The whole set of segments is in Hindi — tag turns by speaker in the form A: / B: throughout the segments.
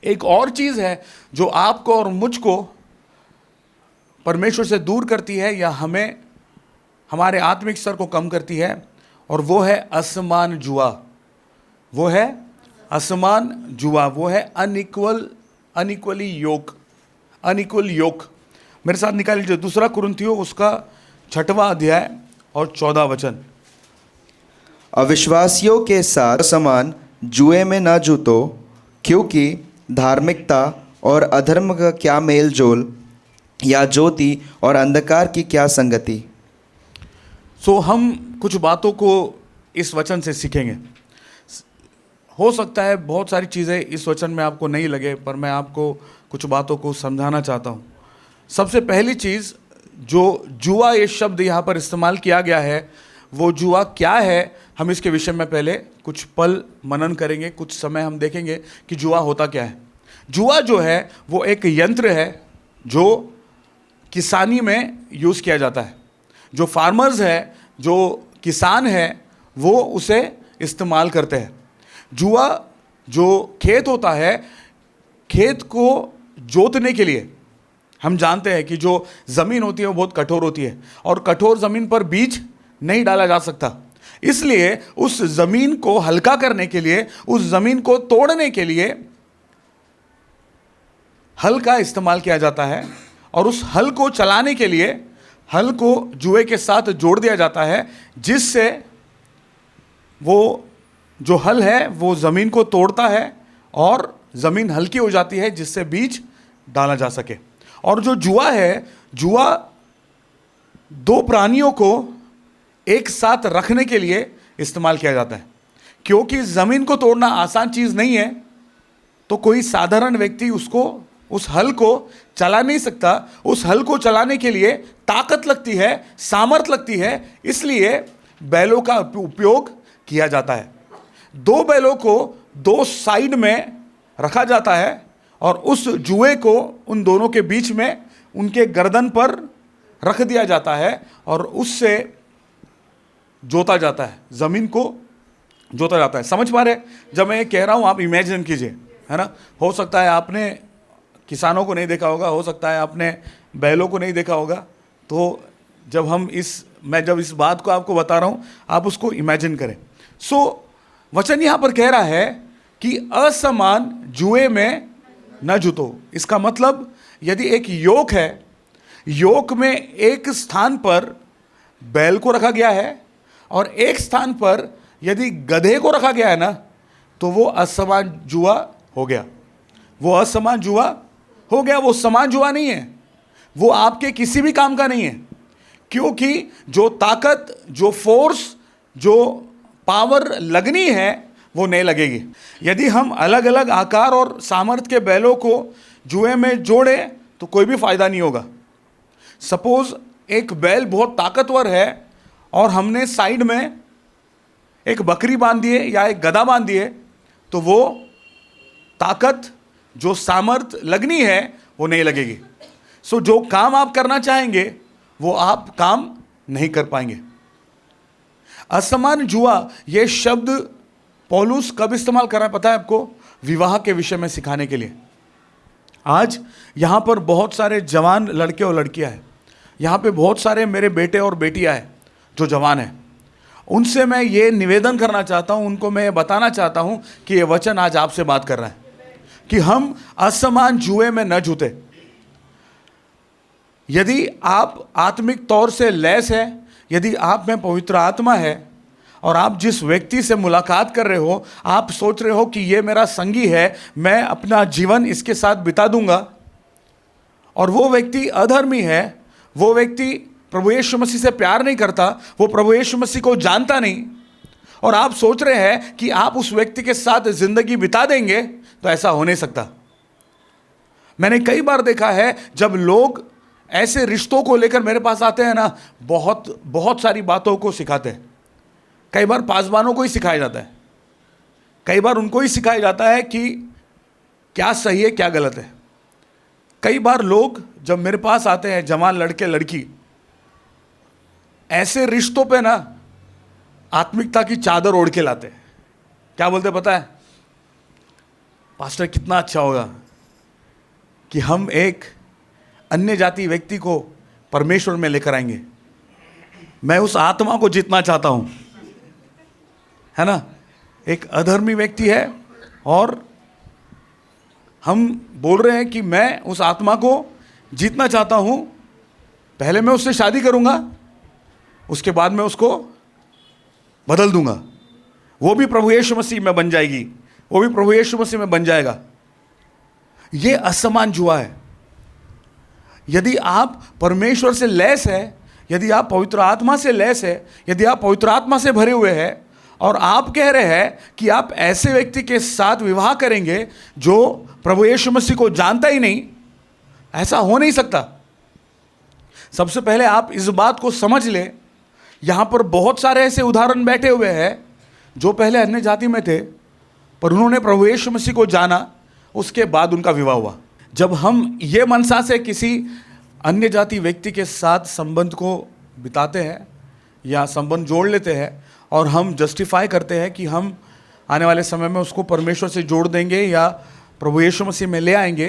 A: एक और चीज है जो आपको और मुझको परमेश्वर से दूर करती है या हमें हमारे आत्मिक स्तर को कम करती है, और वो है असमान जुआ। वो है असमान जुआ, वो है अनइक्वल योक। मेरे साथ निकाल लीजिए 2 कुरिन्थियों उसका 6वां अध्याय और 14 वचन।
B: अविश्वासियों के साथ समान जुए में न जूतो, क्योंकि धार्मिकता और अधर्म का क्या मेल जोल, या ज्योति और अंधकार की क्या संगति।
A: सो हम कुछ बातों को इस वचन से सीखेंगे। हो सकता है बहुत सारी चीज़ें इस वचन में आपको नहीं लगे, पर मैं आपको कुछ बातों को समझाना चाहता हूँ। सबसे पहली चीज़, जो जुआ ये शब्द यहाँ पर इस्तेमाल किया गया है, वो जुआ क्या है, हम इसके विषय में पहले कुछ पल मनन करेंगे। कुछ समय हम देखेंगे कि जुआ होता क्या है। जुआ जो है वो एक यंत्र है जो किसानी में यूज़ किया जाता है। जो फार्मर्स है, जो किसान है, वो उसे इस्तेमाल करते हैं। जुआ जो खेत होता है, खेत को जोतने के लिए हम जानते हैं कि जो ज़मीन होती है वो बहुत कठोर होती है, और कठोर ज़मीन पर बीज नहीं डाला जा सकता। इसलिए उस ज़मीन को हल्का करने के लिए, उस ज़मीन को तोड़ने के लिए हल का इस्तेमाल किया जाता है, और उस हल को चलाने के लिए हल को जुए के साथ जोड़ दिया जाता है, जिससे वो जो हल है वो ज़मीन को तोड़ता है और ज़मीन हल्की हो जाती है, जिससे बीज डाला जा सके। और जो जुआ है, जुआ 2 प्राणियों को एक साथ रखने के लिए इस्तेमाल किया जाता है। क्योंकि ज़मीन को तोड़ना आसान चीज़ नहीं है, तो कोई साधारण व्यक्ति उस हल को चला नहीं सकता। उस हल को चलाने के लिए ताकत लगती है, सामर्थ्य लगती है, इसलिए बैलों का उपयोग किया जाता है। 2 बैलों को 2 साइड में रखा जाता है, और उस जुए को उन दोनों के बीच में उनके गर्दन पर रख दिया जाता है, और उससे जोता जाता है, ज़मीन को जोता जाता है। समझ पा रहे? जब मैं ये कह रहा हूँ आप इमेजिन कीजिए, है ना। हो सकता है आपने किसानों को नहीं देखा होगा, हो सकता है आपने बैलों को नहीं देखा होगा, तो मैं जब इस बात को आपको बता रहा हूँ, आप उसको इमेजिन करें। वचन यहाँ पर कह रहा है कि असमान जुए में न जुतो। इसका मतलब, यदि एक योक है, योक में एक स्थान पर बैल को रखा गया है और एक स्थान पर यदि गधे को रखा गया है ना, तो वो असमान जुआ हो गया। वो असमान जुआ हो गया। वो समान जुआ नहीं है, वो आपके किसी भी काम का नहीं है, क्योंकि जो ताकत, जो फोर्स, जो पावर लगनी है वो नहीं लगेगी। यदि हम अलग अलग आकार और सामर्थ्य के बैलों को जुए में जोड़े तो कोई भी फायदा नहीं होगा। सपोज एक बैल बहुत ताकतवर है और हमने साइड में एक बकरी बांध दिए या एक गधा बांध दिए, तो वो ताकत, जो सामर्थ्य लगनी है वो नहीं लगेगी। जो काम आप करना चाहेंगे वो आप काम नहीं कर पाएंगे। असमान जुआ ये शब्द पौलुस कब इस्तेमाल कर रहा है पता है आपको? विवाह के विषय में सिखाने के लिए। आज यहाँ पर बहुत सारे जवान लड़के और लड़कियां हैं, यहाँ पे बहुत सारे मेरे बेटे और बेटियां हैं जो जवान हैं। उनसे मैं ये निवेदन करना चाहता हूँ, उनको मैं ये बताना चाहता हूँ कि ये वचन आज आपसे बात कर रहा है कि हम असमान जुए में न जूते। यदि आप आत्मिक तौर से लैस है, यदि आप में पवित्र आत्मा है और आप जिस व्यक्ति से मुलाकात कर रहे हो, आप सोच रहे हो कि ये मेरा संगी है, मैं अपना जीवन इसके साथ बिता दूंगा, और वो व्यक्ति अधर्मी है, वो व्यक्ति प्रभु यीशु मसीह से प्यार नहीं करता, वो प्रभु यीशु मसीह को जानता नहीं, और आप सोच रहे हैं कि आप उस व्यक्ति के साथ जिंदगी बिता देंगे, तो ऐसा हो नहीं सकता। मैंने कई बार देखा है जब लोग ऐसे रिश्तों को लेकर मेरे पास आते हैं ना, बहुत बहुत सारी बातों को सिखाते हैं। कई बार पासवानों को ही सिखाया जाता है, कई बार उनको ही सिखाया जाता है कि क्या सही है क्या गलत है। कई बार लोग जब मेरे पास आते हैं, जवान लड़के लड़की, ऐसे रिश्तों पे ना आत्मिकता की चादर ओढ़ के लाते हैं। क्या बोलते पता है? पास्टर कितना अच्छा होगा कि हम एक अन्य जाति व्यक्ति को परमेश्वर में लेकर आएंगे। मैं उस आत्मा को जीतना चाहता हूं, है ना। एक अधर्मी व्यक्ति है और हम बोल रहे हैं कि मैं उस आत्मा को जीतना चाहता हूं। पहले मैं उससे शादी करूंगा, उसके बाद मैं उसको बदल दूंगा। वो भी प्रभु यीशु मसीह में बन जाएगी, वो भी प्रभु यीशु मसीह में बन जाएगा। ये असमान जुआ है। यदि आप परमेश्वर से लैस है, यदि आप पवित्र आत्मा से लैस है, यदि आप पवित्र आत्मा से भरे हुए हैं और आप कह रहे हैं कि आप ऐसे व्यक्ति के साथ विवाह करेंगे जो प्रभु यीशु मसीह को जानता ही नहीं, ऐसा हो नहीं सकता। सबसे पहले आप इस बात को समझ लें। यहां पर बहुत सारे ऐसे उदाहरण बैठे हुए हैं जो पहले अन्य जाति में थे, पर उन्होंने प्रभु यीशु मसीह को जाना, उसके बाद उनका विवाह हुआ। जब हम ये मनसा से किसी अन्य जाति व्यक्ति के साथ संबंध को बिताते हैं या संबंध जोड़ लेते हैं और हम जस्टिफाई करते हैं कि हम आने वाले समय में उसको परमेश्वर से जोड़ देंगे या प्रभु यीशु मसीह में ले आएंगे,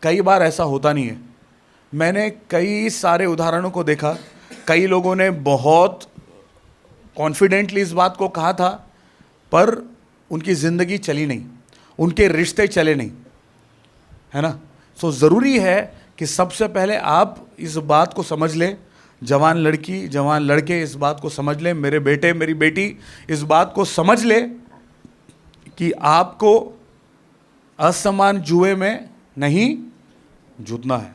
A: कई बार ऐसा होता नहीं है। मैंने कई सारे उदाहरणों को देखा। कई लोगों ने बहुत कॉन्फिडेंटली इस बात को कहा था, पर उनकी ज़िंदगी चली नहीं, उनके रिश्ते चले नहीं, है ना। सो ज़रूरी है कि सबसे पहले आप इस बात को समझ लें। जवान लड़की, जवान लड़के इस बात को समझ लें। मेरे बेटे, मेरी बेटी इस बात को समझ ले कि आपको असमान जुए में नहीं जूतना है।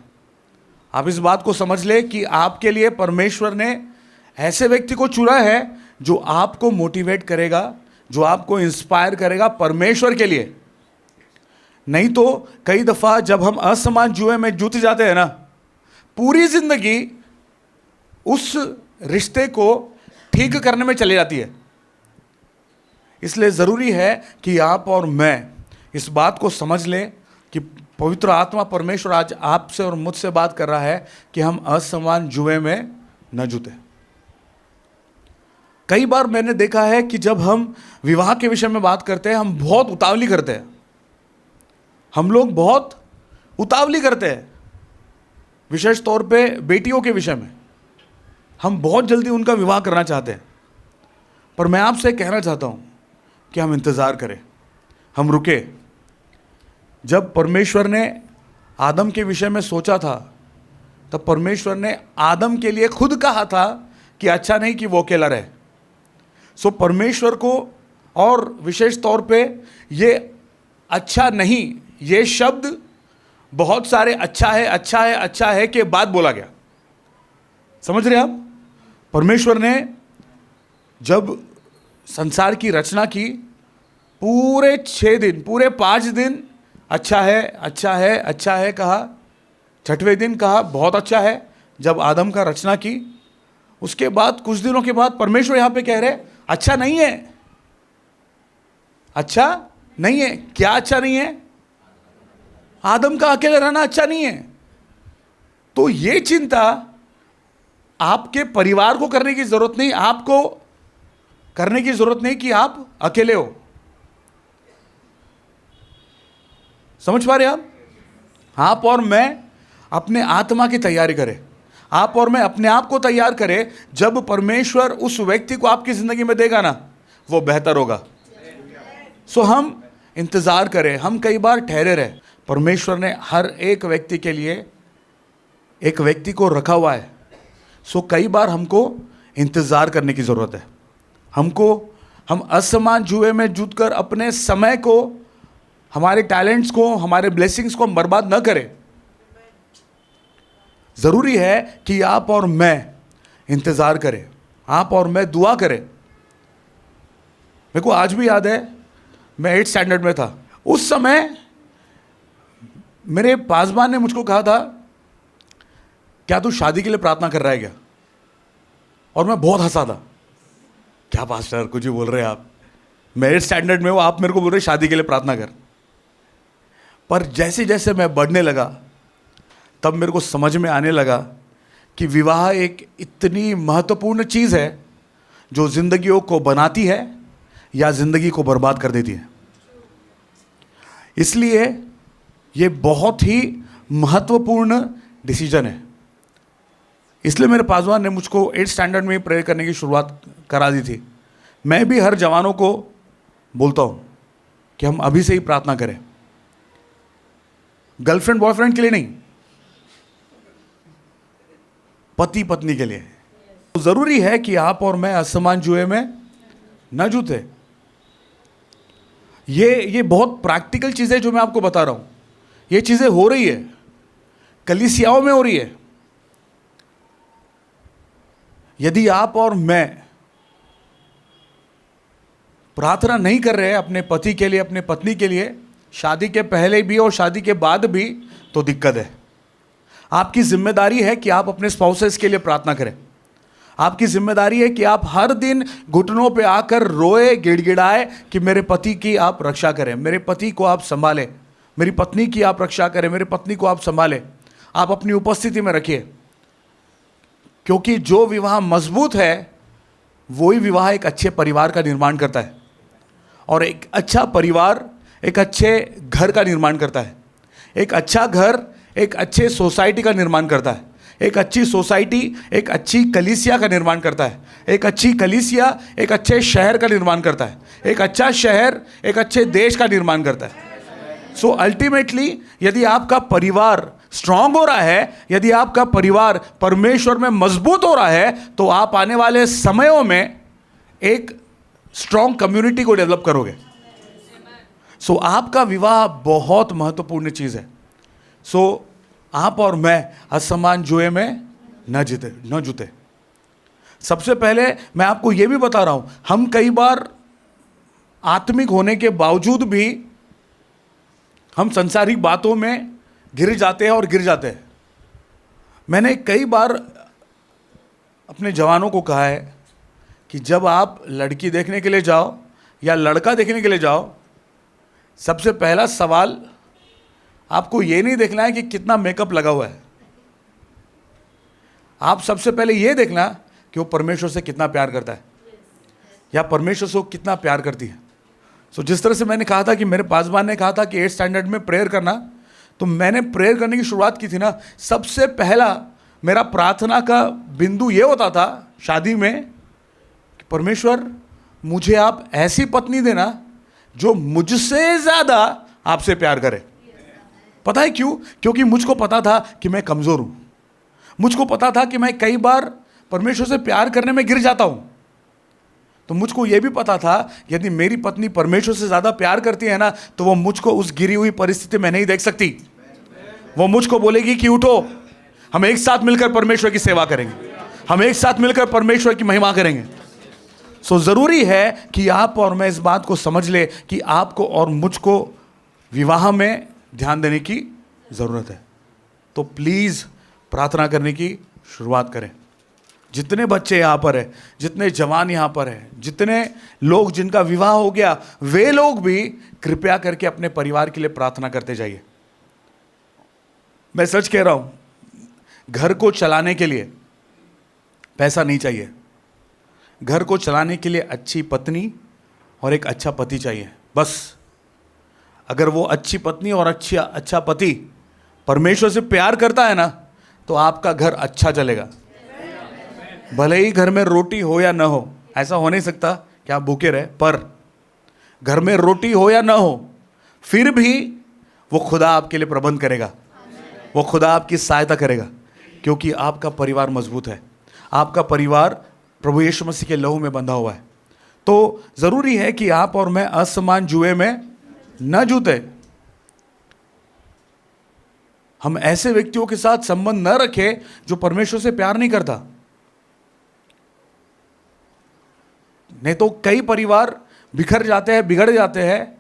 A: आप इस बात को समझ ले कि आपके लिए परमेश्वर ने ऐसे व्यक्ति को चुना है जो आपको मोटिवेट करेगा, जो आपको इंस्पायर करेगा परमेश्वर के लिए। नहीं तो कई दफ़ा जब हम असमान जुए में जूत जाते हैं ना, पूरी ज़िंदगी उस रिश्ते को ठीक करने में चली जाती है। इसलिए ज़रूरी है कि आप और मैं इस बात को समझ लें कि पवित्र आत्मा परमेश्वर आज आपसे और मुझसे बात कर रहा है कि हम असमान जुए में न जूते। कई बार मैंने देखा है कि जब हम विवाह के विषय में बात करते हैं, हम बहुत उतावली करते हैं। हम लोग बहुत उतावली करते हैं, विशेष तौर पे बेटियों के विषय में। हम बहुत जल्दी उनका विवाह करना चाहते हैं। पर मैं आपसे कहना चाहता हूं कि हम इंतज़ार करें, हम रुके। जब परमेश्वर ने आदम के विषय में सोचा था, तब परमेश्वर ने आदम के लिए खुद कहा था कि अच्छा नहीं कि वो अकेला रहे। सो परमेश्वर को, और विशेष तौर पे ये अच्छा नहीं, ये शब्द बहुत सारे अच्छा है, अच्छा है, अच्छा है के बाद बोला गया। समझ रहे आप? परमेश्वर ने जब संसार की रचना की, पूरे 6 दिन, पूरे 5 दिन अच्छा है, अच्छा है, अच्छा है कहा। 6वें दिन कहा बहुत अच्छा है, जब आदम का रचना की। उसके बाद कुछ दिनों के बाद परमेश्वर यहां पे कह रहे अच्छा नहीं है, अच्छा नहीं है। क्या अच्छा नहीं है? आदम का अकेले रहना अच्छा नहीं है। तो ये चिंता आपके परिवार को करने की जरूरत नहीं, आपको करने की जरूरत नहीं कि आप अकेले हो। समझ पा रहे आप? आप और मैं अपने आत्मा की तैयारी करें, आप और मैं अपने आप को तैयार करें। जब परमेश्वर उस व्यक्ति को आपकी जिंदगी में देगा ना, वो बेहतर होगा। सो हम इंतजार करें, हम कई बार ठहरे रहे। परमेश्वर ने हर एक व्यक्ति के लिए एक व्यक्ति को रखा हुआ है। सो कई बार हमको इंतजार करने की जरूरत है। हम असमान जुए में जूझकर अपने समय को, हमारे टैलेंट्स को, हमारे ब्लेसिंग्स को हम बर्बाद न करें। जरूरी है कि आप और मैं इंतजार करें, आप और मैं दुआ करें। मेरे को आज भी याद है, मैं 8th स्टैंडर्ड में था। उस समय मेरे पासवान ने मुझको कहा था, क्या तू शादी के लिए प्रार्थना कर रहा है क्या? और मैं बहुत हंसा था। क्या पास्टर कुछ भी बोल रहे हैं आप? मैं 8th स्टैंडर्ड में हूँ, आप मेरे को बोल रहे शादी के लिए प्रार्थना कर। पर जैसे जैसे मैं बढ़ने लगा, तब मेरे को समझ में आने लगा कि विवाह एक इतनी महत्वपूर्ण चीज़ है जो जिंदगियों को बनाती है या जिंदगी को बर्बाद कर देती है। इसलिए ये बहुत ही महत्वपूर्ण डिसीजन है। इसलिए मेरे पासवान ने मुझको 8th स्टैंडर्ड में प्रेयर करने की शुरुआत करा दी थी। मैं भी हर जवानों को बोलता हूँ कि हम अभी से ही प्रार्थना करें, गर्लफ्रेंड बॉयफ्रेंड के लिए नहीं, पति पत्नी के लिए। तो ज़रूरी है कि आप और मैं असमान जुए में न जूते। ये बहुत प्रैक्टिकल चीज़ें जो मैं आपको बता रहा हूँ, ये चीज़ें हो रही है, कलीसियाओं में हो रही है। यदि आप और मैं प्रार्थना नहीं कर रहे हैं अपने पति के लिए, अपने पत्नी के लिए, शादी के पहले भी और शादी के बाद भी, तो दिक्कत है। आपकी जिम्मेदारी है कि आप अपने स्पाउसेस के लिए प्रार्थना करें। आपकी जिम्मेदारी है कि आप हर दिन घुटनों पे आकर रोए, गिड़गिड़ाए कि मेरे पति की आप रक्षा करें, मेरे पति को आप संभालें, मेरी पत्नी की आप रक्षा करें, मेरी पत्नी को आप संभालें। आप अपनी उपस्थिति में रखिए, क्योंकि जो विवाह मजबूत है वही विवाह एक अच्छे परिवार का निर्माण करता है, और एक अच्छा परिवार एक अच्छे घर का निर्माण करता है। एक अच्छा घर एक अच्छे सोसाइटी का निर्माण करता है। एक अच्छी सोसाइटी एक अच्छी कलीसिया का निर्माण करता है। एक अच्छी कलीसिया एक अच्छे शहर का निर्माण करता है। एक अच्छा शहर एक अच्छे देश का निर्माण करता है। सो अल्टीमेटली यदि आपका परिवार स्ट्रांग हो रहा है, यदि आपका परिवार परमेश्वर में मजबूत हो रहा है, तो आप आने वाले समयों में एक स्ट्रांग कम्युनिटी को डेवलप करोगे। सो आपका विवाह बहुत महत्वपूर्ण चीज़ है। सो आप और मैं असमान जुए में न जूते। सबसे पहले मैं आपको यह भी बता रहा हूं, हम कई बार आत्मिक होने के बावजूद भी हम संसारिक बातों में गिर जाते हैं और गिर जाते हैं। मैंने कई बार अपने जवानों को कहा है कि जब आप लड़की देखने के लिए जाओ या लड़का देखने के लिए जाओ, सबसे पहला सवाल आपको ये नहीं देखना है कि कितना मेकअप लगा हुआ है। आप सबसे पहले ये देखना कि वो परमेश्वर से कितना प्यार करता है या परमेश्वर से वो कितना प्यार करती है। सो जिस तरह से मैंने कहा था कि मेरे पासवान ने कहा था कि 8th स्टैंडर्ड में प्रेयर करना, तो मैंने प्रेयर करने की शुरुआत की थी ना, सबसे पहला मेरा प्रार्थना का बिंदु ये होता था शादी में कि परमेश्वर मुझे आप ऐसी पत्नी देना जो मुझसे ज़्यादा आपसे प्यार करे। पता है क्यों? क्योंकि मुझको पता था कि मैं कमज़ोर हूँ। मुझको पता था कि मैं कई बार परमेश्वर से प्यार करने में गिर जाता हूँ। तो मुझको ये भी पता था यदि मेरी पत्नी परमेश्वर से ज़्यादा प्यार करती है ना, तो वो मुझको उस गिरी हुई परिस्थिति में नहीं देख सकती। वो मुझको बोलेगी कि उठो, हम एक साथ मिलकर परमेश्वर की सेवा करेंगे, हम एक साथ मिलकर परमेश्वर की महिमा करेंगे। सो ज़रूरी है कि आप और मैं इस बात को समझ ले कि आपको और मुझको विवाह में ध्यान देने की ज़रूरत है। तो प्लीज़ प्रार्थना करने की शुरुआत करें। जितने बच्चे यहाँ पर हैं, जितने जवान यहाँ पर हैं, जितने लोग जिनका विवाह हो गया, वे लोग भी कृपया करके अपने परिवार के लिए प्रार्थना करते जाइए। मैं सच कह रहा हूँ, घर को चलाने के लिए पैसा नहीं चाहिए। घर को चलाने के लिए अच्छी पत्नी और एक अच्छा पति चाहिए, बस। अगर वो अच्छी पत्नी और अच्छा पति परमेश्वर से प्यार करता है ना, तो आपका घर अच्छा चलेगा। भले ही घर में रोटी हो या ना हो, ऐसा हो नहीं सकता कि आप भूखे रहे, पर घर में रोटी हो या ना हो, फिर भी वो खुदा आपके लिए प्रबंध करेगा, वो खुदा आपकी सहायता करेगा, क्योंकि आपका परिवार मजबूत है। आपका परिवार प्रभु यीशु मसीह के लहू में बंधा हुआ है। तो ज़रूरी है कि आप और मैं असमान जुए में न जूते। हम ऐसे व्यक्तियों के साथ संबंध न रखें जो परमेश्वर से प्यार नहीं करता। नहीं तो कई परिवार बिखर जाते हैं, बिगड़ जाते हैं,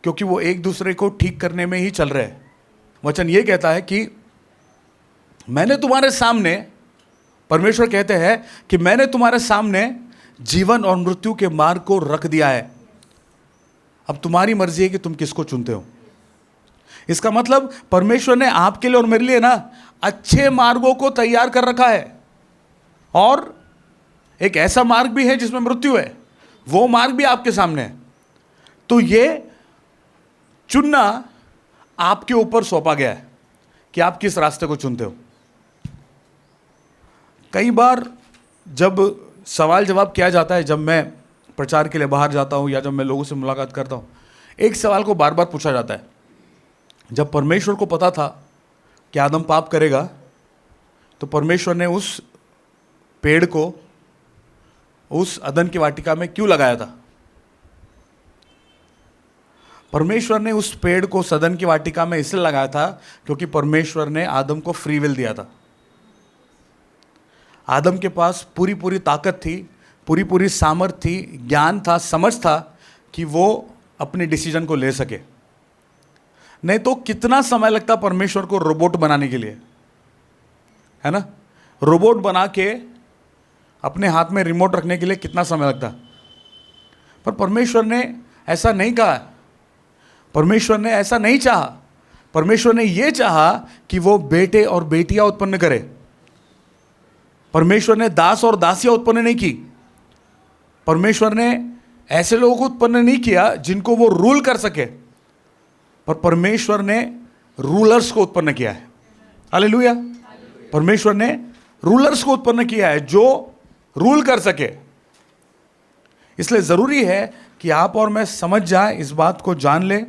A: क्योंकि वो एक दूसरे को ठीक करने में ही चल रहे हैं। वचन ये कहता है कि मैंने तुम्हारे सामने, परमेश्वर कहते हैं कि मैंने तुम्हारे सामने जीवन और मृत्यु के मार्ग को रख दिया है। अब तुम्हारी मर्जी है कि तुम किसको चुनते हो। इसका मतलब परमेश्वर ने आपके लिए और मेरे लिए ना अच्छे मार्गों को तैयार कर रखा है, और एक ऐसा मार्ग भी है जिसमें मृत्यु है, वो मार्ग भी आपके सामने है। तो ये चुनना आपके ऊपर सौंपा गया है कि आप किस रास्ते को चुनते हो। कई बार जब सवाल जवाब किया जाता है, जब मैं प्रचार के लिए बाहर जाता हूँ या जब मैं लोगों से मुलाकात करता हूँ, एक सवाल को बार बार पूछा जाता है। जब परमेश्वर को पता था कि आदम पाप करेगा, तो परमेश्वर ने उस पेड़ को उस अदन की वाटिका में क्यों लगाया था? परमेश्वर ने उस पेड़ को सदन की वाटिका में इसलिए लगाया था क्योंकि परमेश्वर ने आदम को फ्री विल दिया था। आदम के पास पूरी पूरी ताकत थी, पूरी पूरी सामर्थ्य थी, ज्ञान था, समझ था कि वो अपने डिसीजन को ले सके। नहीं तो कितना समय लगता परमेश्वर को रोबोट बनाने के लिए, है ना? रोबोट बना के अपने हाथ में रिमोट रखने के लिए कितना समय लगता। पर परमेश्वर ने ऐसा नहीं कहा, परमेश्वर ने ऐसा नहीं चाहा। परमेश्वर ने यह चाहा कि वो बेटे और बेटियां उत्पन्न करे। परमेश्वर ने दास और दासियां उत्पन्न नहीं की। परमेश्वर ने ऐसे लोगों को उत्पन्न नहीं किया जिनको वो रूल कर सके, पर परमेश्वर ने रूलर्स को उत्पन्न किया है। हालेलुया। परमेश्वर ने रूलर्स को उत्पन्न किया है जो रूल कर सके। इसलिए ज़रूरी है कि आप और मैं समझ जाए, इस बात को जान ले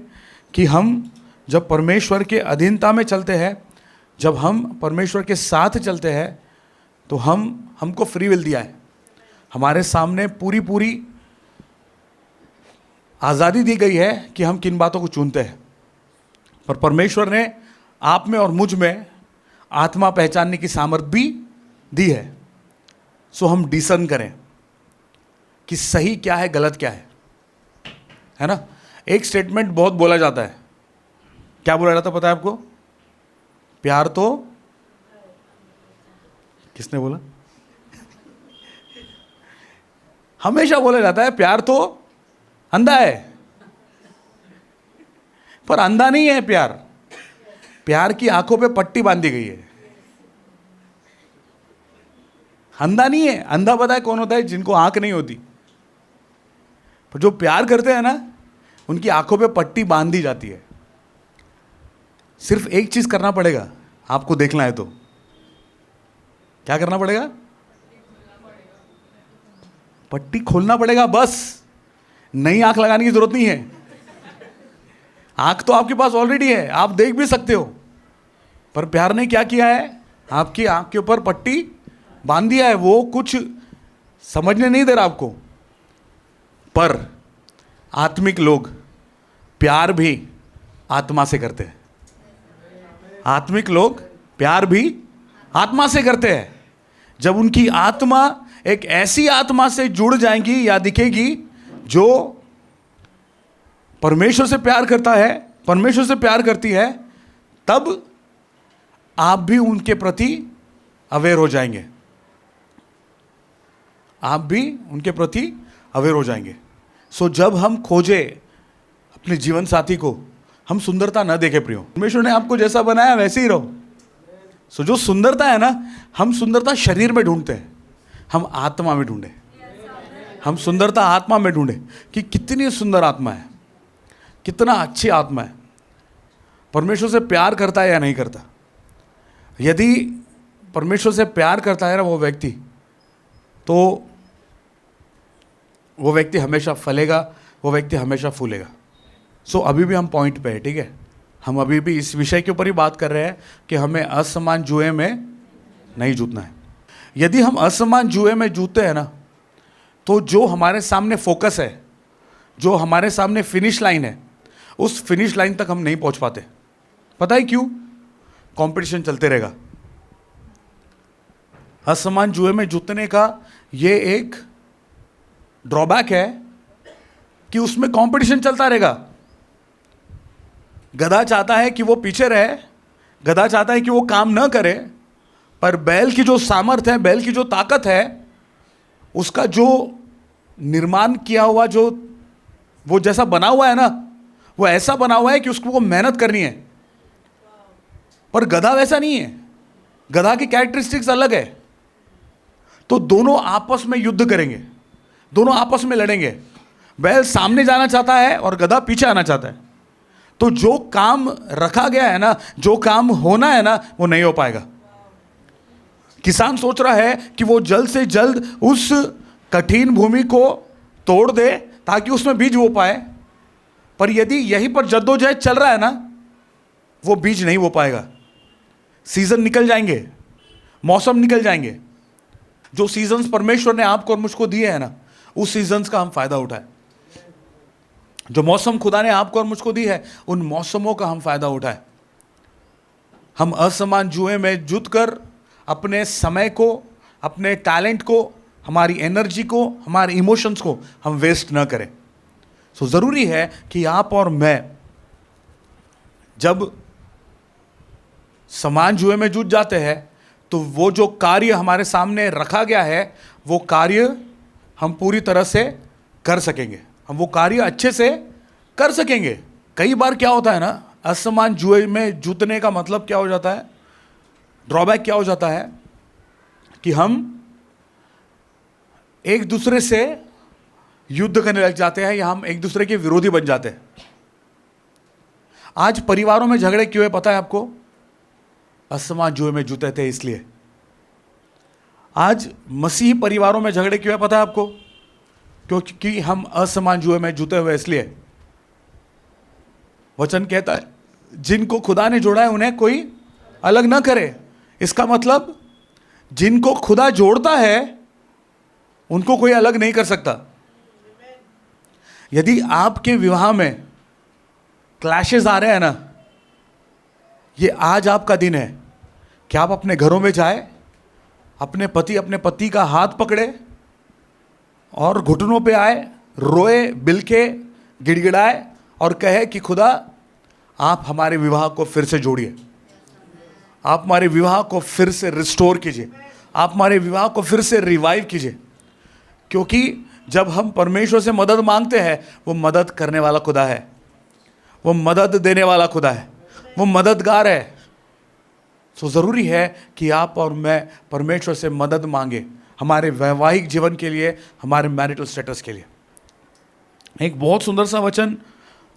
A: कि हम जब परमेश्वर के अधीनता में चलते हैं, जब हम परमेश्वर के साथ चलते हैं, तो हमको फ्री विल दिया है। हमारे सामने पूरी पूरी आज़ादी दी गई है कि हम किन बातों को चुनते हैं। पर परमेश्वर ने आप में और मुझ में आत्मा पहचानने की सामर्थ भी दी है। सो हम डिसर्न करें कि सही क्या है, गलत क्या है ना? एक स्टेटमेंट बहुत बोला जाता है। क्या बोला जाता है पता है आपको? प्यार तो, किसने बोला? हमेशा बोला जाता है प्यार तो अंधा है। पर अंधा नहीं है प्यार। प्यार की आंखों पे पट्टी बांधी गई है। अंधा नहीं है। अंधा पता है कौन होता है? जिनको आंख नहीं होती। पर जो प्यार करते हैं ना, उनकी आंखों पे पट्टी बांध दी जाती है। सिर्फ एक चीज करना पड़ेगा आपको देखना है तो। क्या करना पड़ेगा? पट्टी खोलना पड़ेगा बस। नई आंख लगाने की जरूरत नहीं है। आंख तो आपके पास ऑलरेडी है, आप देख भी सकते हो। पर प्यार ने क्या किया है? आपकी आंख के ऊपर पट्टी बांध दिया है। वो कुछ समझने नहीं दे रहा आपको। पर आत्मिक लोग प्यार भी आत्मा से करते हैं। आत्मिक लोग प्यार भी आत्मा से करते हैं। जब उनकी आत्मा एक ऐसी आत्मा से जुड़ जाएगी या दिखेगी जो परमेश्वर से प्यार करता है, परमेश्वर से प्यार करती है, तब आप भी उनके प्रति अवेयर हो जाएंगे। आप भी उनके प्रति अवेयर हो जाएंगे। सो जब हम खोजे अपने जीवन साथी को, हम सुंदरता न देखें प्रियो। परमेश्वर ने आपको जैसा बनाया वैसे ही रहो। सो जो सुंदरता है ना, हम सुंदरता शरीर में ढूंढते हैं, हम आत्मा में ढूंढे। हम सुंदरता आत्मा में ढूंढे कि कितनी सुंदर आत्मा है, कितना अच्छी आत्मा है। परमेश्वर से प्यार करता है या नहीं करता? यदि परमेश्वर से प्यार करता है ना वो व्यक्ति, तो वो व्यक्ति हमेशा फलेगा, वो व्यक्ति हमेशा फूलेगा। सो अभी भी हम पॉइंट पे है, ठीक है? हम अभी भी इस विषय के ऊपर ही बात कर रहे हैं कि हमें असमान जुए में नहीं जूतना है। यदि हम असमान जुए में जूते हैं ना, तो जो हमारे सामने फोकस है, जो हमारे सामने फिनिश लाइन है, उस फिनिश लाइन तक हम नहीं पहुंच पाते। पता है क्यों? कंपटीशन चलते रहेगा। असमान जुए में जूतने का ये एक ड्रॉबैक है कि उसमें कंपटीशन चलता रहेगा। गधा चाहता है कि वो पीछे रहे, गधा चाहता है कि वो काम न करे, पर बैल की जो सामर्थ्य है, बैल की जो ताकत है, उसका जो निर्माण किया हुआ, जो वो जैसा बना हुआ है ना, वो ऐसा बना हुआ है कि उसको वो मेहनत करनी है। पर गधा वैसा नहीं है। गधा की कैरेक्टरिस्टिक्स अलग है। तो दोनों आपस में युद्ध करेंगे, दोनों आपस में लड़ेंगे। बैल सामने जाना चाहता है और गधा पीछे आना चाहता है। तो जो काम रखा गया है ना, जो काम होना है ना, वो नहीं हो पाएगा। किसान सोच रहा है कि वो जल्द से जल्द उस कठिन भूमि को तोड़ दे ताकि उसमें बीज बो पाए, पर यदि यहीं पर जद्दोजहद चल रहा है ना, वो बीज नहीं बो पाएगा। सीजन निकल जाएंगे, मौसम निकल जाएंगे। जो सीजन्स परमेश्वर ने आपको और मुझको दिए हैं ना, उस सीजन्स का हम फायदा उठाएं। जो मौसम खुदा ने आपको और मुझको दी है, उन मौसमों का हम फायदा उठाएं। हम असमान जुए में जुट कर अपने समय को, अपने टैलेंट को, हमारी एनर्जी को, हमारे इमोशंस को हम वेस्ट ना करें। सो ज़रूरी है कि आप और मैं जब समान जुए में जुट जाते हैं तो वो जो कार्य हमारे सामने रखा गया है, वो कार्य हम पूरी तरह से कर सकेंगे, हम वो कार्य अच्छे से कर सकेंगे। कई बार क्या होता है ना, असमान जुए में जूतने का मतलब क्या हो जाता है, ड्रॉबैक क्या हो जाता है कि हम एक दूसरे से युद्ध करने लग जाते हैं, या हम एक दूसरे के विरोधी बन जाते हैं। आज परिवारों में झगड़े क्यों है पता है आपको? असमान जुए में जुटे थे इसलिए। आज मसीही परिवारों में झगड़े क्यों है पता है आपको? क्योंकि हम असमान जुए में जुटे हुए इसलिए। वचन कहता है जिनको खुदा ने जोड़ा है उन्हें कोई अलग ना करे। इसका मतलब जिनको खुदा जोड़ता है उनको कोई अलग नहीं कर सकता। यदि आपके विवाह में क्लैशेस आ रहे हैं ना, ये आज आपका दिन है कि आप अपने घरों में जाए, अपने पति का हाथ पकड़े और घुटनों पे आए, रोए, बिलखे, गिड़गिड़ाए और कहे कि खुदा आप हमारे विवाह को फिर से जोड़िए, आप हमारे विवाह को फिर से रिस्टोर कीजिए, आप हमारे विवाह को फिर से रिवाइव कीजिए। क्योंकि जब हम परमेश्वर से मदद मांगते हैं, वो मदद करने वाला खुदा है, वो मदद देने वाला खुदा है, वो मददगार है। सो ज़रूरी है कि आप और मैं परमेश्वर से मदद मांगे हमारे वैवाहिक जीवन के लिए, हमारे मैरिटल स्टेटस के लिए। एक बहुत सुंदर सा वचन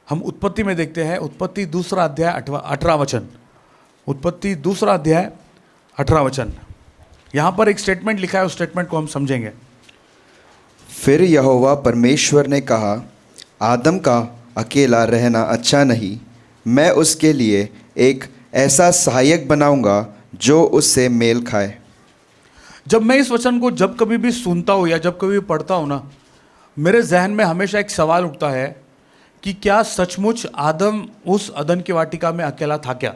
A: हम उत्पत्ति में देखते हैं। उत्पत्ति 2 अध्याय 18 वचन। उत्पत्ति 2 अध्याय 18 वचन। यहाँ पर एक स्टेटमेंट लिखा है, उस स्टेटमेंट को हम समझेंगे।
B: फिर यहोवा परमेश्वर ने कहा, आदम का अकेला रहना अच्छा नहीं, मैं उसके लिए एक ऐसा सहायक बनाऊंगा जो उससे मेल खाए।
A: जब मैं इस वचन को जब कभी भी सुनता हूँ या जब कभी भी पढ़ता हूँ ना, मेरे जहन में हमेशा एक सवाल उठता है कि क्या सचमुच आदम उस अदन की वाटिका में अकेला था क्या?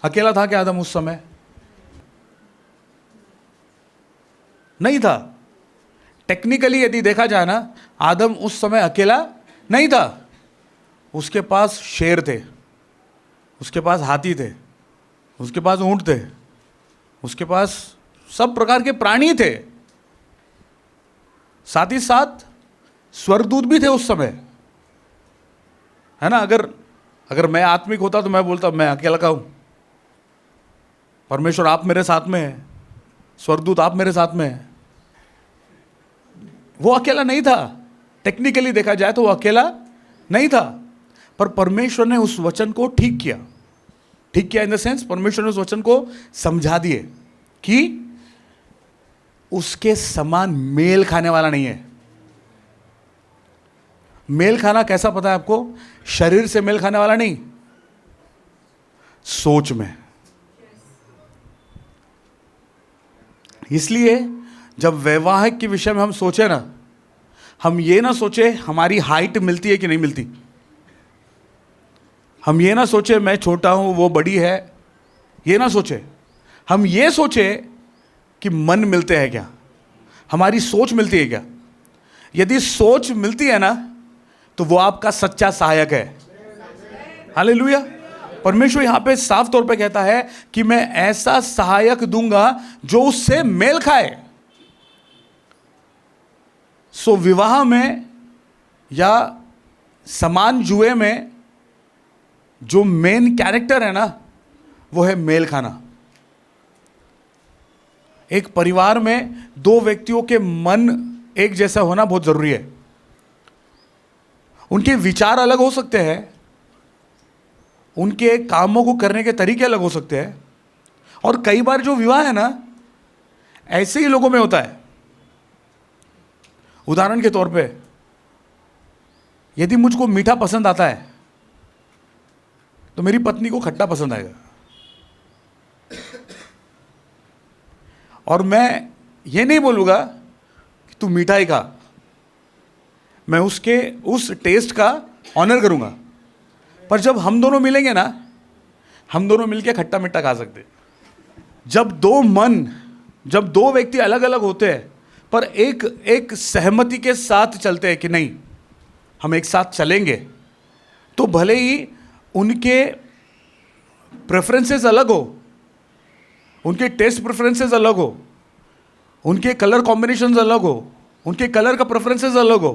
A: अकेला था क्या आदम उस समय? नहीं था। टेक्निकली यदि देखा जाए ना, आदम उस समय अकेला नहीं था। उसके पास शेर थे, उसके पास हाथी थे, उसके पास ऊंट थे, उसके पास सब प्रकार के प्राणी थे, साथ ही साथ स्वर्गदूत भी थे उस समय, है ना। अगर मैं आत्मिक होता तो मैं बोलता मैं अकेला का हूं, परमेश्वर आप मेरे साथ में है, स्वर्गदूत आप मेरे साथ में है। वो अकेला नहीं था। टेक्निकली देखा जाए तो वो अकेला नहीं था, पर परमेश्वर ने उस वचन को ठीक किया इन द सेंस, परमेश्वर ने उस वचन को समझा दिए कि उसके समान मेल खाने वाला नहीं है। मेल खाना कैसा पता है आपको? शरीर से मेल खाने वाला नहीं, सोच में। इसलिए जब वैवाहिक के विषय में हम सोचे ना, हम ये ना सोचे हमारी हाइट मिलती है कि नहीं मिलती, हम ये ना सोचे मैं छोटा हूं वो बड़ी है, ये ना सोचे। हम ये सोचे कि मन मिलते हैं क्या, हमारी सोच मिलती है क्या। यदि सोच मिलती है ना, तो वो आपका सच्चा सहायक है। हालेलुया। परमेश्वर यहां पे साफ तौर पे कहता है कि मैं ऐसा सहायक दूंगा जो उससे मेल खाए। सो विवाह में या समान जुए में जो मेन कैरेक्टर है ना, वो है मेल खाना। एक परिवार में दो व्यक्तियों के मन एक जैसा होना बहुत जरूरी है। उनके विचार अलग हो सकते हैं, उनके कामों को करने के तरीके अलग हो सकते हैं, और कई बार जो विवाह है ना ऐसे ही लोगों में होता है। उदाहरण के तौर पे, यदि मुझको मीठा पसंद आता है तो मेरी पत्नी को खट्टा पसंद आएगा, और मैं ये नहीं बोलूँगा कि तू मीठा ही खा, मैं उसके उस टेस्ट का ऑनर करूँगा। पर जब हम दोनों मिलेंगे ना, हम दोनों मिलके खट्टा मीठा खा सकते। जब दो व्यक्ति अलग अलग होते हैं पर एक सहमति के साथ चलते हैं कि नहीं हम एक साथ चलेंगे, तो भले ही उनके प्रेफरेंसेस अलग हो, उनके टेस्ट प्रेफरेंसेस अलग हो, उनके कलर कॉम्बिनेशंस अलग हो, उनके कलर का प्रेफरेंसेस अलग हो,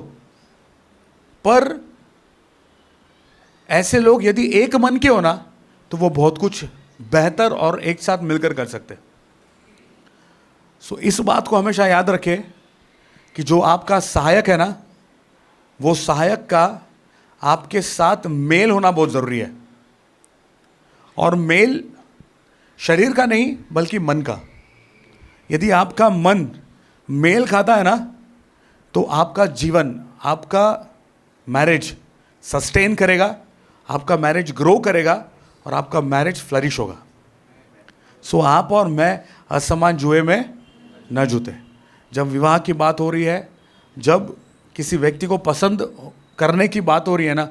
A: पर ऐसे लोग यदि एक मन के हो ना तो वो बहुत कुछ बेहतर और एक साथ मिलकर कर सकते। सो इस बात को हमेशा याद रखें कि जो आपका सहायक है ना, वो सहायक का आपके साथ मेल होना बहुत ज़रूरी है, और मेल शरीर का नहीं बल्कि मन का। यदि आपका मन मेल खाता है ना तो आपका जीवन, आपका मैरिज सस्टेन करेगा, आपका मैरिज ग्रो करेगा और आपका मैरिज फ्लरिश होगा। सो आप और मैं असमान जुए में न जूते। जब विवाह की बात हो रही है, जब किसी व्यक्ति को पसंद करने की बात हो रही है ना,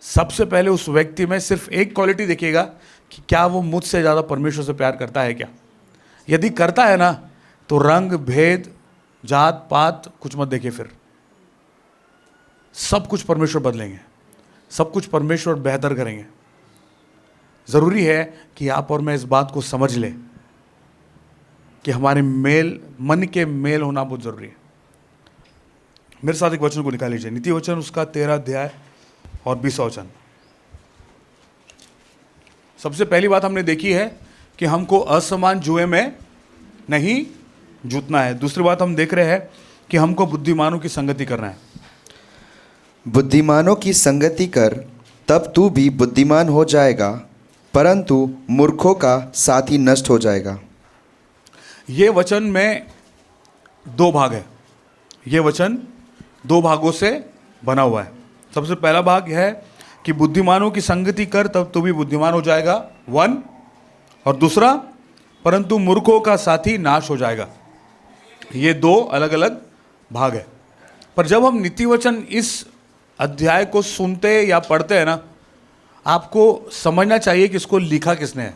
A: सबसे पहले उस व्यक्ति में सिर्फ एक क्वालिटी देखिएगा कि क्या वो मुझसे ज़्यादा परमेश्वर से प्यार करता है क्या। यदि करता है ना तो रंग भेद जात पात कुछ मत देखिए, फिर सब कुछ परमेश्वर बदलेंगे, सब कुछ परमेश्वर बेहतर करेंगे। ज़रूरी है कि आप और मैं इस बात को समझ लें कि हमारे मन के मेल होना बहुत ज़रूरी है। मेरे साथ एक वचन को निकाल लीजिए, नीति वचन उसका 13 अध्याय और 20 वचन। सबसे पहली बात हमने देखी है कि हमको असमान जुए में नहीं जूतना है। दूसरी बात हम देख रहे हैं कि हमको बुद्धिमानों की संगति करना है।
B: बुद्धिमानों की संगति कर, तब तू भी बुद्धिमान हो जाएगा, परंतु मूर्खों का साथी नष्ट हो जाएगा।
A: ये वचन में 2 भाग है। ये वचन 2 भागों से बना हुआ है। सबसे पहला भाग है कि बुद्धिमानों की संगति कर तब तू भी बुद्धिमान हो जाएगा, 1, और दूसरा परंतु मूर्खों का साथी नाश हो जाएगा। ये 2 अलग अलग भाग है। पर जब हम नीति वचन इस अध्याय को सुनते या पढ़ते हैं ना, आपको समझना चाहिए कि इसको लिखा किसने है।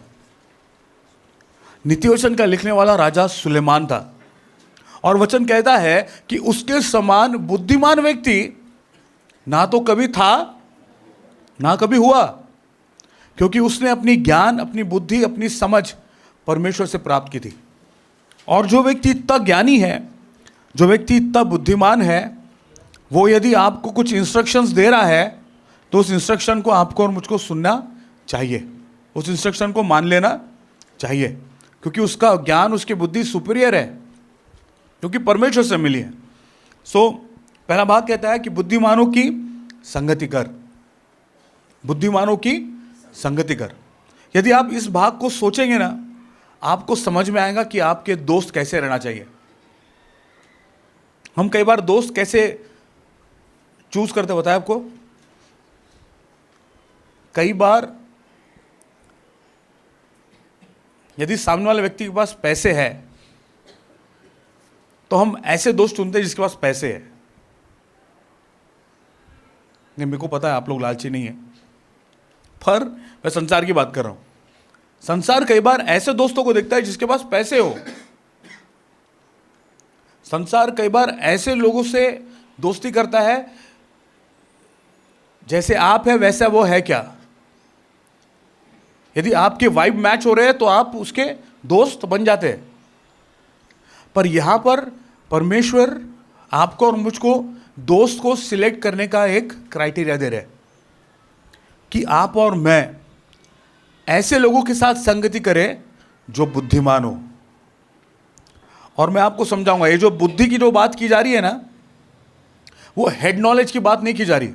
A: नीति वचन का लिखने वाला राजा सुलेमान था, और वचन कहता है कि उसके समान बुद्धिमान व्यक्ति ना तो कभी था ना कभी हुआ, क्योंकि उसने अपनी ज्ञान, अपनी बुद्धि, अपनी समझ परमेश्वर से प्राप्त की थी। और जो व्यक्ति इतना ज्ञानी है, जो व्यक्ति इतना बुद्धिमान है, वो यदि आपको कुछ इंस्ट्रक्शंस दे रहा है तो उस इंस्ट्रक्शन को आपको और मुझको सुनना चाहिए, उस इंस्ट्रक्शन को मान लेना चाहिए, क्योंकि उसका ज्ञान, उसकी बुद्धि सुपीरियर है, क्योंकि परमेश्वर से मिली है। सो पहला भाग कहता है कि बुद्धिमानों की संगति कर, बुद्धिमानों की संगति कर। यदि आप इस भाग को सोचेंगे ना, आपको समझ में आएगा कि आपके दोस्त कैसे रहना चाहिए। हम कई बार दोस्त कैसे चूज करते बताया आपको। कई बार यदि सामने वाले व्यक्ति के पास पैसे है तो हम ऐसे दोस्त चुनते हैं जिसके पास पैसे है। नहीं, मेरे को पता है आप लोग लालची नहीं है, पर मैं संसार की बात कर रहा हूं। संसार कई बार ऐसे दोस्तों को देखता है जिसके पास पैसे हो। संसार कई बार ऐसे लोगों से दोस्ती करता है जैसे आप है वैसा वो है क्या। यदि आपके वाइब मैच हो रहे हैं तो आप उसके दोस्त बन जाते हैं। पर यहां पर परमेश्वर आपको और मुझको दोस्त को सिलेक्ट करने का एक क्राइटेरिया दे रहे हैं कि आप और मैं ऐसे लोगों के साथ संगति करें जो बुद्धिमान हो। और मैं आपको समझाऊंगा, ये जो बुद्धि की जो बात की जा रही है ना, वो हेड नॉलेज की बात नहीं की जा रही।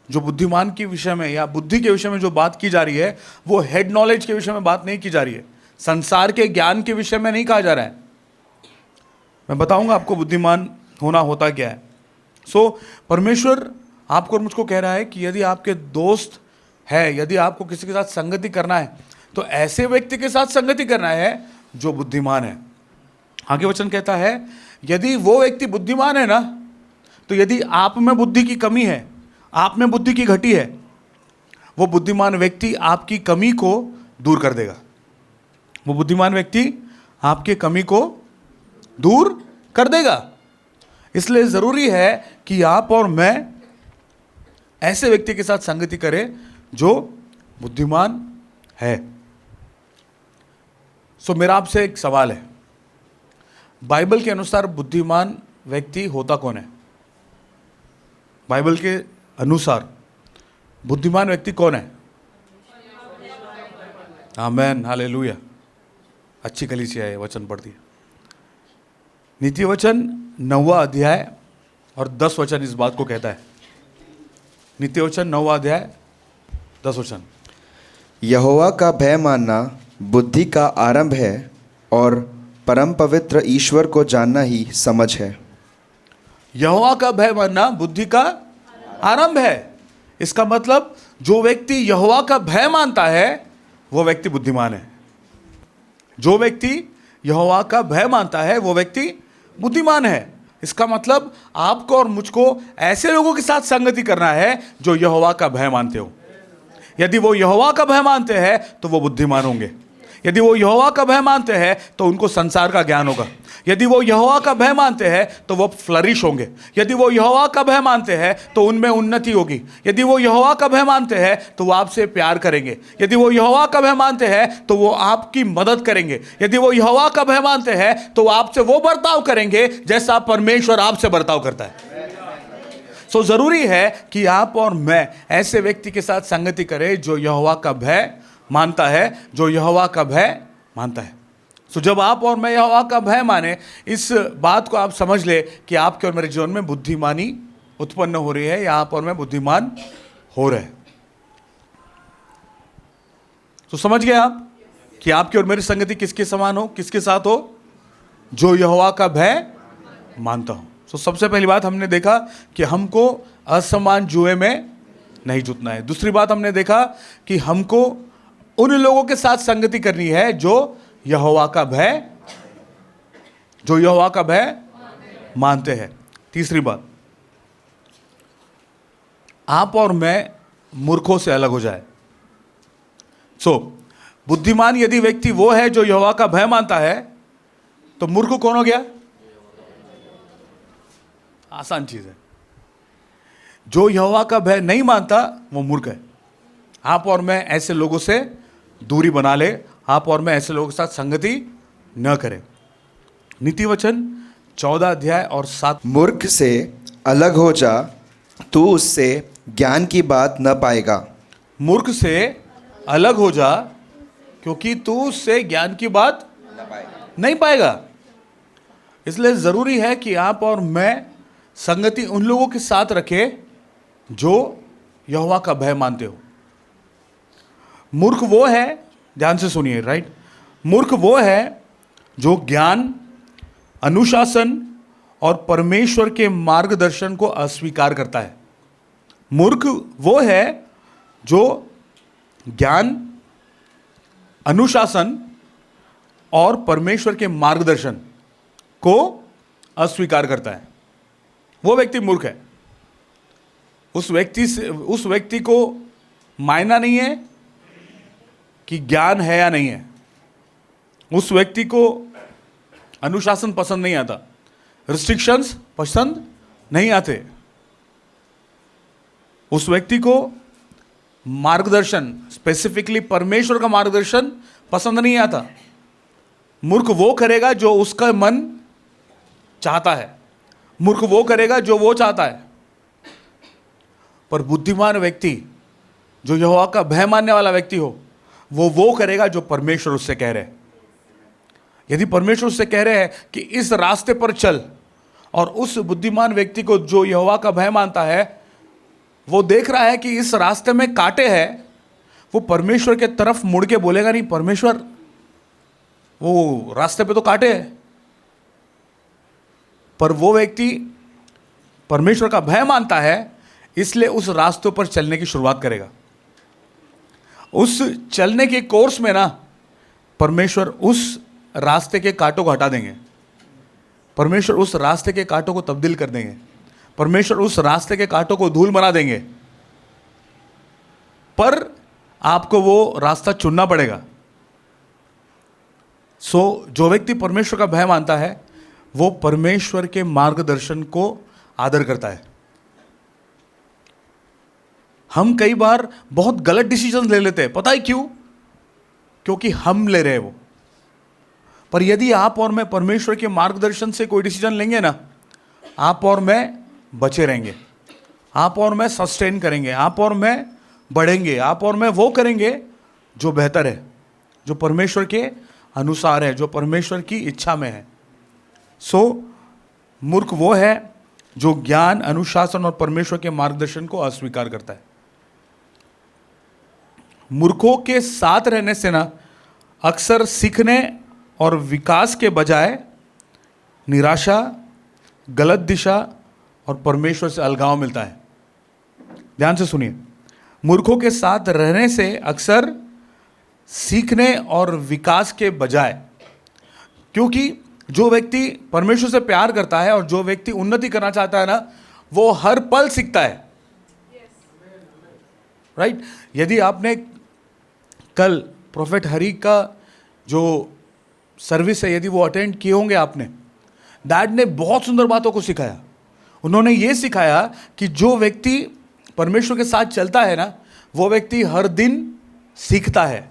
A: जो बुद्धिमान के विषय में या बुद्धि के विषय में जो बात की जा रही है, वो हेड नॉलेज के विषय में बात नहीं की जा रही है, संसार के ज्ञान के विषय में नहीं कहा जा रहा है। मैं बताऊंगा आपको बुद्धिमान होना होता क्या है। परमेश्वर आपको और मुझको कह रहा है कि यदि आपके दोस्त है, यदि आपको किसी के साथ संगति करना है, तो ऐसे व्यक्ति के साथ संगति करना है जो बुद्धिमान है। आगे वचन कहता है, यदि वो व्यक्ति बुद्धिमान है ना, तो यदि आप में बुद्धि की कमी है, आप में बुद्धि की घटी है, वो बुद्धिमान व्यक्ति आपकी कमी को दूर कर देगा। वो बुद्धिमान व्यक्ति आपके कमी को दूर कर देगा। इसलिए ज़रूरी है कि आप और मैं ऐसे व्यक्ति के साथ संगति करें जो बुद्धिमान है। मेरा आपसे एक सवाल है, बाइबल के अनुसार बुद्धिमान व्यक्ति होता कौन है? बाइबल के अनुसार बुद्धिमान व्यक्ति कौन है? आमेन, हालेलुया। अच्छी कलीसिया है, वचन पढ़ती है। नीति वचन 9वां अध्याय और 10 वचन इस बात को कहता है। नीति वचन 9वां अध्याय 10 वचन।
B: यहोवा का भय मानना बुद्धि का आरंभ है, और परम पवित्र ईश्वर को जानना ही समझ है।
A: यहोवा का भय मानना बुद्धि का आरंभ है। इसका मतलब जो व्यक्ति यहोवा का भय मानता है वो व्यक्ति बुद्धिमान है। जो व्यक्ति यहोवा का भय मानता है वो व्यक्ति बुद्धिमान है। इसका मतलब आपको और मुझको ऐसे लोगों के साथ संगति करना है जो यहोवा का भय मानते हो। यदि वो यहोवा का भय मानते हैं तो वो बुद्धिमान होंगे। यदि वो यहोवा का भय मानते हैं तो उनको संसार का ज्ञान होगा। यदि वो यहोवा का भय मानते हैं तो वो फ्लरिश होंगे। यदि वो यहोवा का भय मानते हैं तो उनमें उन्नति होगी। यदि वो यहोवा का भय मानते हैं तो वो आपसे प्यार करेंगे। यदि वो यहोवा का भय मानते हैं तो वो आपकी मदद करेंगे। यदि वो यहोवा का भय मानते हैं तो वो आपसे वो बर्ताव करेंगे जैसा परमेश्वर आपसे बर्ताव करता है। जरूरी है कि आप और मैं ऐसे व्यक्ति के साथ संगति करें जो यहोवा का भय मानता है, जो यहोवा का भय मानता है। जब आप और मैं यहोवा का भय माने, इस बात को आप समझ ले कि आपके और मेरे जीवन में बुद्धिमानी उत्पन्न हो रही है या आप और मैं बुद्धिमान हो रहे हैं। समझ गए आप कि आपकी और मेरी संगति किसके समान हो, किसके साथ हो? जो यहोवा का भय मानता हो। सबसे पहली बात हमने देखा कि हमको असमान जुए में नहीं जुटना है। दूसरी बात हमने देखा कि हमको उन लोगों के साथ संगति करनी है जो यहोवा का भय मानते हैं। तीसरी बात, आप और मैं मूर्खों से अलग हो जाए। बुद्धिमान यदि व्यक्ति वो है जो यहोवा का भय मानता है, तो मूर्ख कौन हो गया? आसान चीज है। जो यहोवा का भय नहीं मानता वो मूर्ख है। आप और मैं ऐसे लोगों से दूरी बना ले। आप और मैं ऐसे लोगों के साथ संगति न करें। नीति वचन 14 अध्याय और 7।
B: मूर्ख से अलग हो जा, तू उससे ज्ञान की बात न पाएगा।
A: मूर्ख से अलग हो जा, क्योंकि तू उससे ज्ञान की बात नहीं पाएगा। इसलिए जरूरी है कि आप और मैं संगति उन लोगों के साथ रखे जो यहोवा का भय मानते हो। मूर्ख वो है, ध्यान से सुनिए, राइट? मूर्ख वो है जो ज्ञान, अनुशासन और परमेश्वर के मार्गदर्शन को अस्वीकार करता है। मूर्ख वो है जो ज्ञान, अनुशासन और परमेश्वर के मार्गदर्शन को अस्वीकार करता है। वो व्यक्ति मूर्ख है। उस व्यक्ति को मायना नहीं है कि ज्ञान है या नहीं है। उस व्यक्ति को अनुशासन पसंद नहीं आता, रिस्ट्रिक्शंस पसंद नहीं आते। उस व्यक्ति को मार्गदर्शन, स्पेसिफिकली परमेश्वर का मार्गदर्शन पसंद नहीं आता। मूर्ख वो करेगा जो उसका मन चाहता है। मूर्ख वो करेगा जो वो चाहता है। पर बुद्धिमान व्यक्ति, जो यहोवा का भय मानने वाला व्यक्ति हो, वो करेगा जो परमेश्वर उससे कह रहे हैं। यदि परमेश्वर उससे कह रहे हैं कि इस रास्ते पर चल, और उस बुद्धिमान व्यक्ति को जो यहोवा का भय मानता है वो देख रहा है कि इस रास्ते में कांटे हैं, वो परमेश्वर के तरफ मुड़ के बोलेगा नहीं, परमेश्वर वो रास्ते पे तो कांटे हैं। पर वो व्यक्ति परमेश्वर का भय मानता है, इसलिए उस रास्तों पर चलने की शुरुआत करेगा। उस चलने के कोर्स में ना परमेश्वर उस रास्ते के कांटों को हटा देंगे, परमेश्वर उस रास्ते के कांटों को तब्दील कर देंगे, परमेश्वर उस रास्ते के कांटों को धूल बना देंगे। पर आपको वो रास्ता चुनना पड़ेगा। जो व्यक्ति परमेश्वर का भय मानता है वो परमेश्वर के मार्गदर्शन को आदर करता है। हम कई बार बहुत गलत डिसीजन ले लेते हैं, पता है क्यों? क्योंकि हम ले रहे हैं वो। पर यदि आप और मैं परमेश्वर के मार्गदर्शन से कोई डिसीजन लेंगे ना, आप और मैं बचे रहेंगे, आप और मैं सस्टेन करेंगे, आप और मैं बढ़ेंगे, आप और मैं वो करेंगे जो बेहतर है, जो परमेश्वर के अनुसार है, जो परमेश्वर की इच्छा में है। मूर्ख वो है जो ज्ञान, अनुशासन और परमेश्वर के मार्गदर्शन को अस्वीकार करता है। मूर्खों के साथ रहने से ना अक्सर सीखने और विकास के बजाय निराशा, गलत दिशा और परमेश्वर से अलगाव मिलता है। ध्यान से सुनिए, मूर्खों के साथ रहने से अक्सर सीखने और विकास के बजाय, क्योंकि जो व्यक्ति परमेश्वर से प्यार करता है और जो व्यक्ति उन्नति करना चाहता है ना, वो हर पल सीखता है। राइट? यदि आपने कल प्रोफेट हरी का जो सर्विस है, यदि वो अटेंड किए होंगे आपने, डैड ने बहुत सुंदर बातों को सिखाया। उन्होंने ये सिखाया कि जो व्यक्ति परमेश्वर के साथ चलता है ना, वो व्यक्ति हर दिन सीखता है।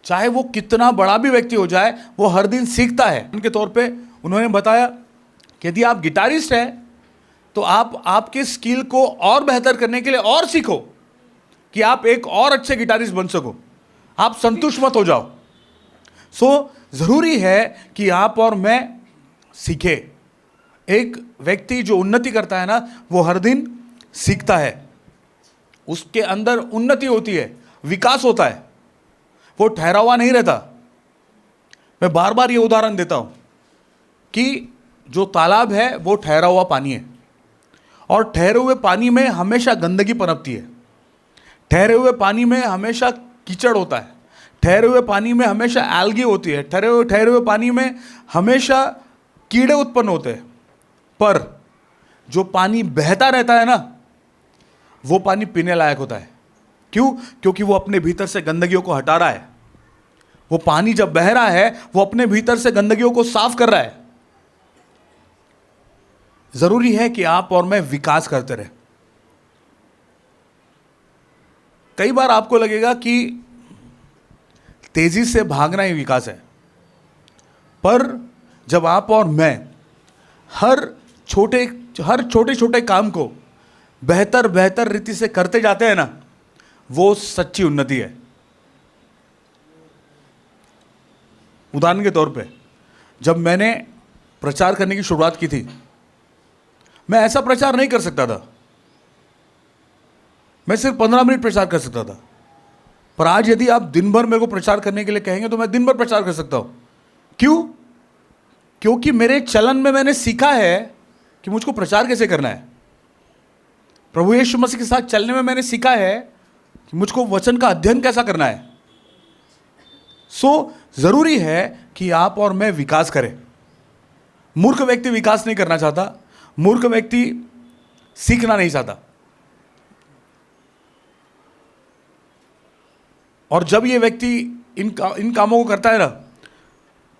A: चाहे वो कितना बड़ा भी व्यक्ति हो जाए, वो हर दिन सीखता है। उनके तौर पे उन्होंने बताया कि यदि आप गिटारिस्ट हैं तो आप आपके स्किल को और बेहतर करने के लिए और सीखो कि आप एक और अच्छे गिटारिस्ट बन सको। आप संतुष्ट मत हो जाओ। ज़रूरी है कि आप और मैं सीखे। एक व्यक्ति जो उन्नति करता है ना, वो हर दिन सीखता है, उसके अंदर उन्नति होती है, विकास होता है, वो ठहरा हुआ नहीं रहता। मैं बार बार ये उदाहरण देता हूं कि जो तालाब है वो ठहरा हुआ पानी है, और ठहरे हुए पानी में हमेशा गंदगी पनपती है, ठहरे हुए पानी में हमेशा कीचड़ होता है, ठहरे हुए पानी में हमेशा एल्गी होती है, ठहरे हुए पानी में हमेशा कीड़े उत्पन्न होते हैं। पर जो पानी बहता रहता है ना, वो पानी पीने लायक होता है। क्यों? क्योंकि वो अपने भीतर से गंदगियों को हटा रहा है। वो पानी जब बह रहा है, वो अपने भीतर से गंदगियों को साफ कर रहा है। जरूरी है कि आप और मैं विकास करते रहे। कई बार आपको लगेगा कि तेजी से भागना ही विकास है, पर जब आप और मैं हर छोटे छोटे काम को बेहतर रीति से करते जाते हैं ना, वो सच्ची उन्नति है। उदाहरण के तौर पे, जब मैंने प्रचार करने की शुरुआत की थी, मैं ऐसा प्रचार नहीं कर सकता था। मैं सिर्फ 15 मिनट प्रचार कर सकता था। पर आज यदि आप दिन भर मेरे को प्रचार करने के लिए कहेंगे तो मैं दिन भर प्रचार कर सकता हूं। क्यों? क्योंकि मेरे चलन में मैंने सीखा है कि मुझको प्रचार कैसे करना है। प्रभु यीशु मसीह के साथ चलने में मैंने सीखा है कि मुझको वचन का अध्ययन कैसा करना है। जरूरी है कि आप और मैं विकास करें। मूर्ख व्यक्ति विकास नहीं करना चाहता, मूर्ख व्यक्ति सीखना नहीं चाहता। और जब ये व्यक्ति इन कामों को करता है ना,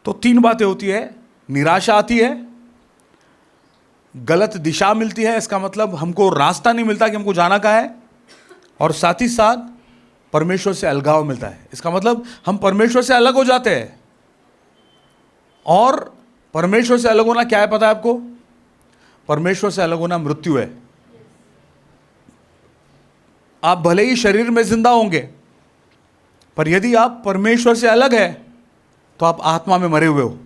A: तो 3 बातें होती है। निराशा आती है, गलत दिशा मिलती है, इसका मतलब हमको रास्ता नहीं मिलता कि हमको जाना कहाँ है, और साथ ही साथ परमेश्वर से अलगाव मिलता है। इसका मतलब हम परमेश्वर से अलग हो जाते हैं। और परमेश्वर से अलग होना क्या है पता है आपको? परमेश्वर से अलग होना मृत्यु है। आप भले ही शरीर में जिंदा होंगे, पर यदि आप परमेश्वर से अलग है तो आप आत्मा में मरे हुए हो,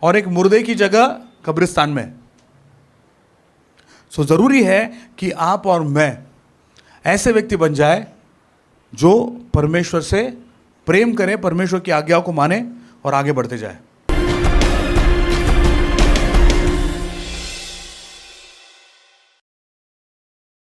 A: और एक मुर्दे की जगह कब्रिस्तान में। सो ज़रूरी है कि आप और मैं ऐसे व्यक्ति बन जाए जो परमेश्वर से प्रेम करें, परमेश्वर की आज्ञाओं को माने और आगे बढ़ते जाए।